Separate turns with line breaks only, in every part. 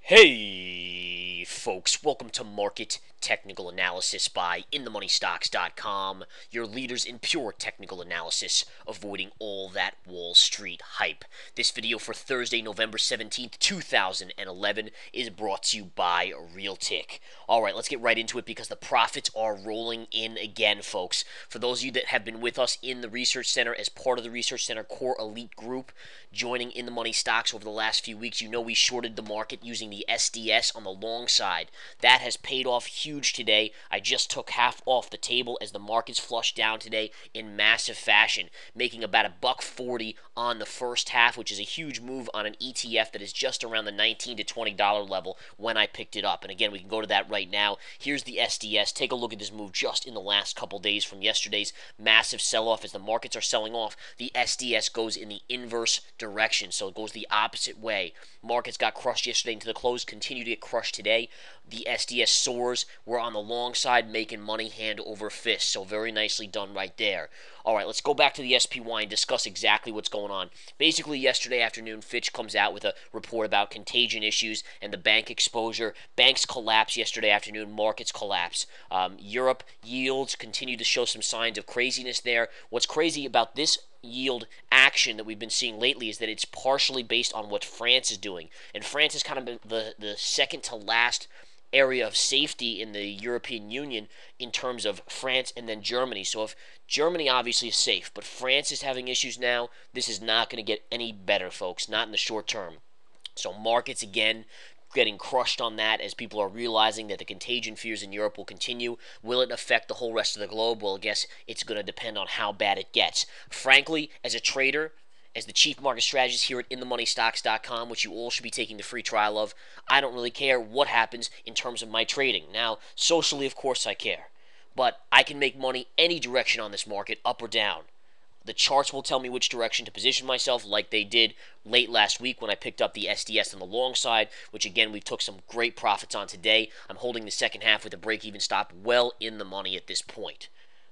Hey folks, welcome to Market Technical Analysis by InTheMoneyStocks.com, your leaders in pure technical analysis, avoiding all that Wall Street hype. This video for Thursday, November 17th, 2011 is brought to you by Realtik. Alright, let's get right into it because the profits are rolling in again, folks. For those of you that have been with us in the Research Center as part of the Research Center Core Elite Group, joining In The Money Stocks over the last few weeks, you know we shorted the market using the SDS on the long side. That has paid off huge today. I just took half off the table as the markets flushed down today in massive fashion, making about $1.40 on the first half, which is a huge move on an ETF that is just around the $19 to $20 level when I picked it up. And again, we can go to that right now. Here's the SDS. Take a look at this move just in the last couple days from yesterday's massive sell-off. As the markets are selling off, the SDS goes in the inverse direction, so it goes the opposite way. Markets got crushed yesterday into the close, continue to get crushed today. The SDS soars. We're on the long side making money hand over fist, so very nicely done right there. Alright, let's go back to the SPY and discuss exactly what's going on. Basically, yesterday afternoon, Fitch comes out with a report about contagion issues and the bank exposure. Banks collapse yesterday afternoon, markets collapse. Europe yields continue to show some signs of craziness there. What's crazy about this yield action that we've been seeing lately is that it's partially based on what France is doing. And France has kind of been the second to last area of safety in the European Union in terms of France and then Germany. So if Germany obviously is safe, but France is having issues now, this is not going to get any better, folks, not in the short term. So markets, again, getting crushed on that as people are realizing that the contagion fears in Europe will continue. Will it affect the whole rest of the globe? Well, I guess it's going to depend on how bad it gets. Frankly, as a trader, as the chief market strategist here at InTheMoneyStocks.com, which you all should be taking the free trial of, I don't really care what happens in terms of my trading. Now, socially, of course, I care. But I can make money any direction on this market, up or down. The charts will tell me which direction to position myself, like they did late last week when I picked up the SDS on the long side, which again, we took some great profits on today. I'm holding the second half with a break-even stop well in the money at this point.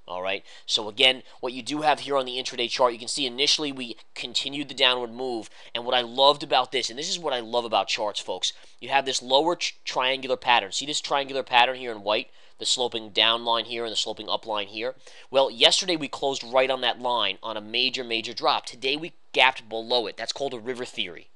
Alright, so again, what you do have here on the intraday chart, you can see initially we continued the downward move, and what I loved about this, and this is what I love about charts, folks, you have this lower triangular pattern. See this triangular pattern here in white? The sloping down line here and the sloping up line here? Well, yesterday we closed right on that line on a major drop. Today we gapped below it. That's called a river theory.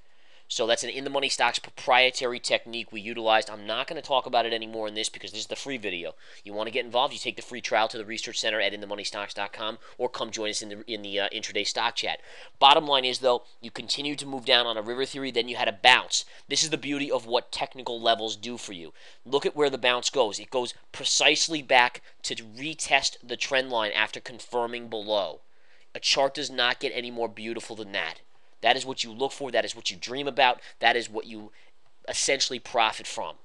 So that's an In The Money Stocks proprietary technique we utilized. I'm not going to talk about it anymore in this because this is the free video. You want to get involved, you take the free trial to the Research Center at InTheMoneyStocks.com or come join us in the intraday stock chat. Bottom line is, though, you continue to move down on a river theory, then you had a bounce. This is the beauty of what technical levels do for you. Look at where the bounce goes. It goes precisely back to retest the trend line after confirming below. A chart does not get any more beautiful than that. That is what you look for. That is what you dream about. That is what you essentially profit from.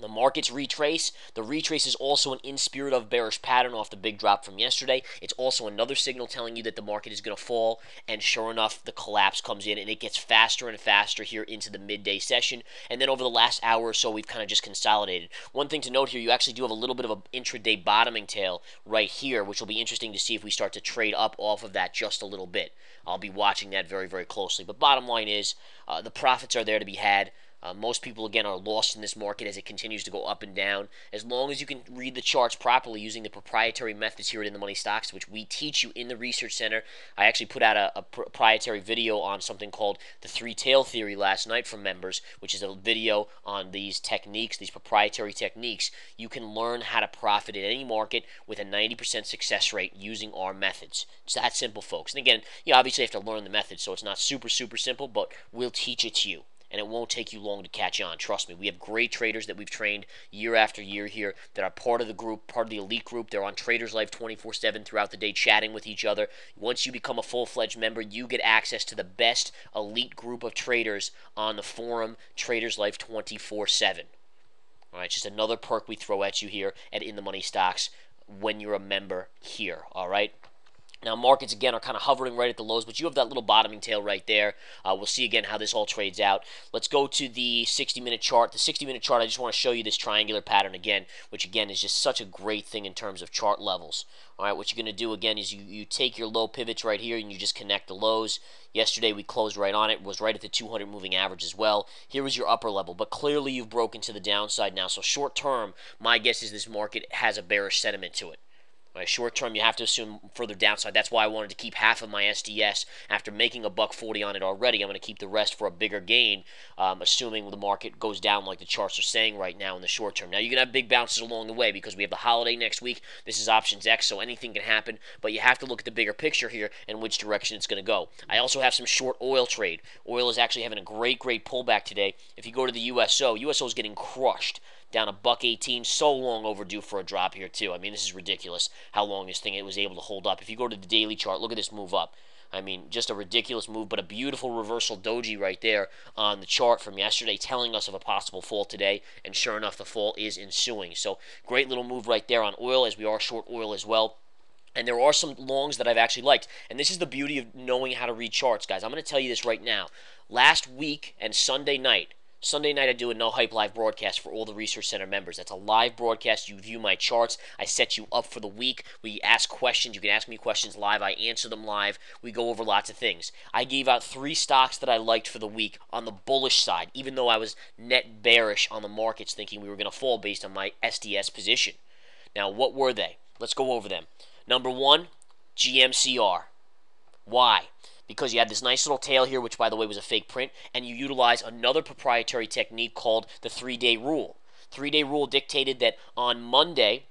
The markets retrace. The retrace is also an in-spirit of bearish pattern off the big drop from yesterday. It's also another signal telling you that the market is going to fall, and sure enough, the collapse comes in, and it gets faster and faster here into the midday session, and then over the last hour or so, we've kind of just consolidated. One thing to note here, you actually do have a little bit of an intraday bottoming tail right here, which will be interesting to see if we start to trade up off of that just a little bit. I'll be watching that very, very closely, but bottom line is, the profits are there to be had. Most people, again, are lost in this market as it continues to go up and down. As long as you can read the charts properly using the proprietary methods here at In The Money Stocks, which we teach you in the Research Center. I actually put out a proprietary video on something called the three-tail theory last night for members, which is a video on these techniques, these proprietary techniques. You can learn how to profit in any market with a 90% success rate using our methods. It's that simple, folks. And again, you obviously have to learn the methods, so it's not super simple, but we'll teach it to you. And it won't take you long to catch on. Trust me, we have great traders that we've trained year after year here that are part of the group, part of the elite group. They're on Traders Life 24/7 throughout the day, chatting with each other. Once you become a full-fledged member, you get access to the best elite group of traders on the forum, Traders Life 24/7. All right, just another perk we throw at you here at In The Money Stocks when you're a member here. All right. Now, markets, again, are kind of hovering right at the lows, but you have that little bottoming tail right there. We'll see, again, how this all trades out. Let's go to the 60-minute chart. The 60-minute chart, I just want to show you this triangular pattern again, which, again, is just such a great thing in terms of chart levels. All right, what you're going to do, again, is you take your low pivots right here, and you just connect the lows. Yesterday, we closed right on it. It was right at the 200 moving average as well. Here was your upper level, but clearly you've broken to the downside now. So short term, my guess is this market has a bearish sentiment to it. Right, short term, you have to assume further downside. That's why I wanted to keep half of my SDS after making $1.40 on it already. I'm going to keep the rest for a bigger gain, assuming the market goes down like the charts are saying right now in the short term. Now, you're going to have big bounces along the way because we have the holiday next week. This is options X, so anything can happen, but you have to look at the bigger picture here and which direction it's going to go. I also have some short oil trade. Oil is actually having a great pullback today. If you go to the USO is getting crushed. Down $1.18, so long overdue for a drop here too. I mean, this is ridiculous how long this thing was able to hold up. If you go to the daily chart, look at this move up. I mean, just a ridiculous move, but a beautiful reversal doji right there on the chart from yesterday telling us of a possible fall today, and sure enough, the fall is ensuing. So, great little move right there on oil, as we are short oil as well. And there are some longs that I've actually liked. And this is the beauty of knowing how to read charts, guys. I'm going to tell you this right now. Last week and Sunday night, I do a No Hype Live broadcast for all the Research Center members. That's a live broadcast. You view my charts. I set you up for the week. We ask questions. You can ask me questions live. I answer them live. We go over lots of things. I gave out 3 stocks that I liked for the week on the bullish side, even though I was net bearish on the markets thinking we were going to fall based on my SDS position. Now, what were they? Let's go over them. Number 1, GMCR. Why? Because you had this nice little tail here, which, by the way, was a fake print, and you utilize another proprietary technique called the 3-day rule. 3-day rule dictated that on Monday,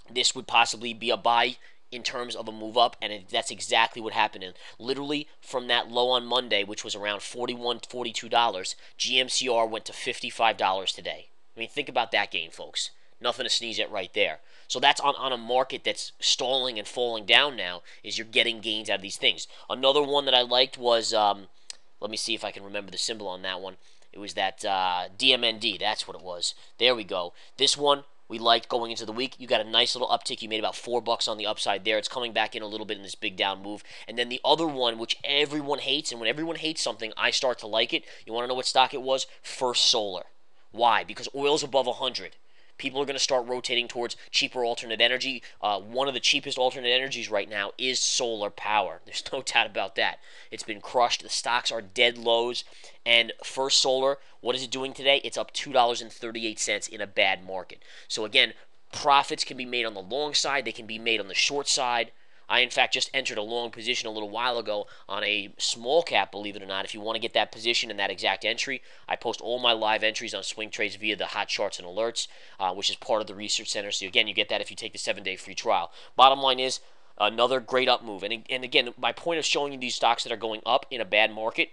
this would possibly be a buy in terms of a move up, and that's exactly what happened. And literally, from that low on Monday, which was around $41, $42, GMCR went to $55 today. I mean, think about that gain, folks. Nothing to sneeze at right there. So that's on a market that's stalling and falling down now, is you're getting gains out of these things. Another one that I liked was, let me see if I can remember the symbol on that one. It was that DMND. That's what it was. There we go. This one we liked going into the week. You got a nice little uptick. You made about $4 on the upside there. It's coming back in a little bit in this big down move. And then the other one, which everyone hates, and when everyone hates something, I start to like it. You want to know what stock it was? First Solar. Why? Because oil's above 100. People are going to start rotating towards cheaper alternate energy. One of the cheapest alternate energies right now is solar power. There's no doubt about that. It's been crushed. The stocks are dead lows. And First Solar, what is it doing today? It's up $2.38 in a bad market. So again, profits can be made on the long side. They can be made on the short side. I, in fact, just entered a long position a little while ago on a small cap, believe it or not. If you want to get that position and that exact entry, I post all my live entries on Swing Trades via the hot charts and alerts, which is part of the Research Center. So, again, you get that if you take the 7-day free trial. Bottom line is, another great up move. And again, my point of showing you these stocks that are going up in a bad market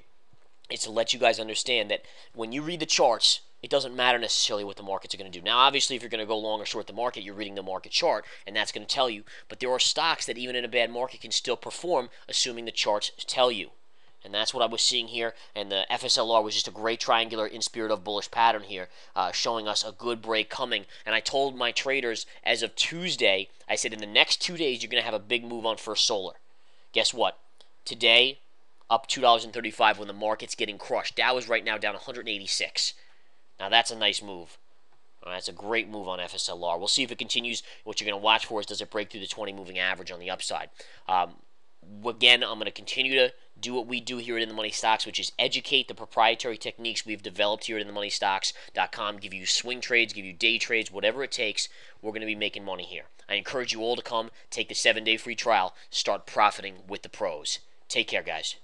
is to let you guys understand that when you read the charts, it doesn't matter necessarily what the markets are going to do. Now, obviously, if you're going to go long or short the market, you're reading the market chart, and that's going to tell you. But there are stocks that even in a bad market can still perform, assuming the charts tell you. And that's what I was seeing here, and the FSLR was just a great triangular in spirit of bullish pattern here, showing us a good break coming. And I told my traders as of Tuesday, I said in the next 2 days, you're going to have a big move on First Solar. Guess what? Today, up $2.35 when the market's getting crushed. Dow is right now down 186. Now, that's a nice move. That's a great move on FSLR. We'll see if it continues. What you're going to watch for is, does it break through the 20 moving average on the upside? Again, I'm going to continue to do what we do here at In the Money Stocks, which is educate the proprietary techniques we've developed here at InTheMoneyStocks.com, give you swing trades, give you day trades, whatever it takes. We're going to be making money here. I encourage you all to come, take the 7-day free trial, start profiting with the pros. Take care, guys.